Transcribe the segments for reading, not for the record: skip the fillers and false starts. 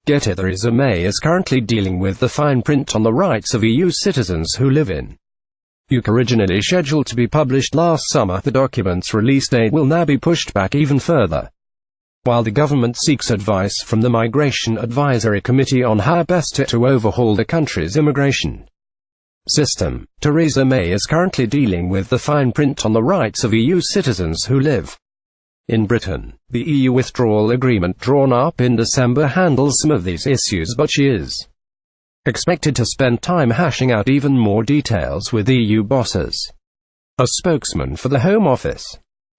GettyTheresa May is currently dealing with the fine print on the rights of EU citizens who live in UKOriginally scheduled to be published last summer. The document's release date will now be pushed back even further, while the government seeks advice from the Migration Advisory Committee on how best to overhaul the country's immigration system. Theresa May is currently dealing with the fine print on the rights of EU citizens who live in Britain. The EU withdrawal agreement drawn up in December handles some of these issues, but she is expected to spend time hashing out even more details with EU bosses. A spokesman for the Home Office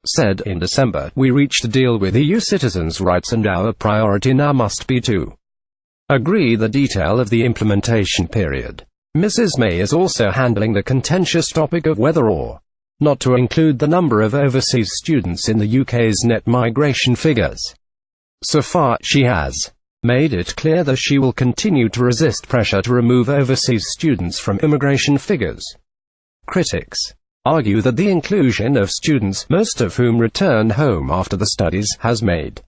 said in December, "We reached a deal with EU citizens' rights and our priority now must be to agree the detail of the implementation period." Mrs. May is also handling the contentious topic of whether or not to include the number of overseas students in the UK's net migration figures. So far, she has made it clear that she will continue to resist pressure to remove overseas students from immigration figures. Critics argue that the inclusion of students, most of whom return home after the studies, has made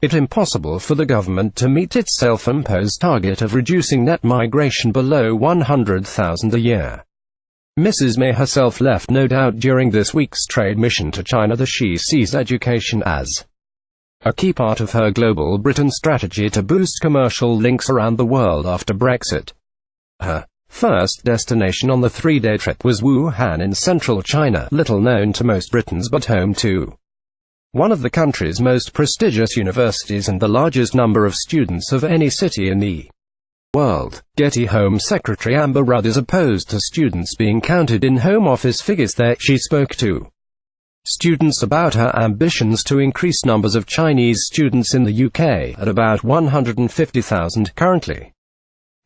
it impossible for the government to meet its self-imposed target of reducing net migration below 100,000 a year. Mrs. May herself left no doubt during this week's trade mission to China that she sees education as a key part of her global Britain strategy to boost commercial links around the world after Brexit. Her first destination on the three-day trip was Wuhan in central China, little known to most Britons but home to one of the country's most prestigious universities and the largest number of students of any city in the world. Getty Home Secretary Amber Rudd is opposed to students being counted in Home Office figures there. She spoke to students about her ambitions to increase numbers of Chinese students in the UK at about 150,000 currently,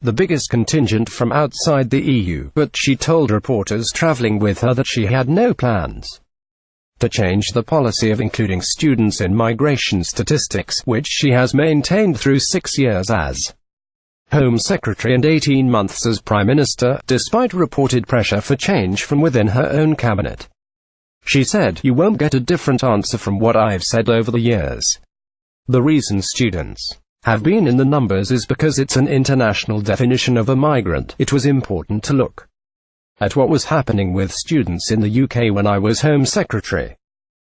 the biggest contingent from outside the EU, but she told reporters travelling with her that she had no plans to change the policy of including students in migration statistics, which she has maintained through 6 years as Home Secretary and 18 months as Prime Minister, despite reported pressure for change from within her own cabinet. She said, "You won't get a different answer from what I've said over the years. The reason students have been in the numbers is because it's an international definition of a migrant. It was important to look at what was happening with students in the UK when I was Home Secretary.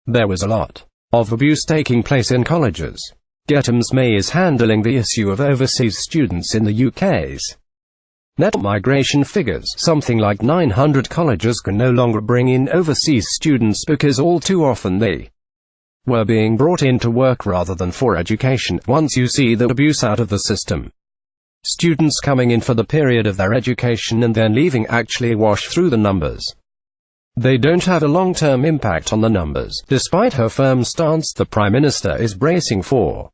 There was a lot of abuse taking place in colleges." Theresa May is handling the issue of overseas students in the UK's net migration figures. Something like 900 colleges can no longer bring in overseas students because all too often they were being brought in to work rather than for education. Once you see the abuse out of the system, students coming in for the period of their education and then leaving actually wash through the numbers. They don't have a long-term impact on the numbers. Despite her firm stance, the Prime Minister is bracing for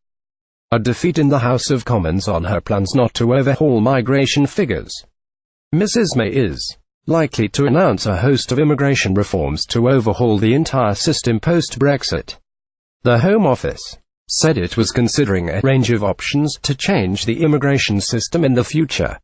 a defeat in the House of Commons on her plans not to overhaul migration figures. Mrs. May is likely to announce a host of immigration reforms to overhaul the entire system post-Brexit. The Home Office said it was considering a range of options to change the immigration system in the future.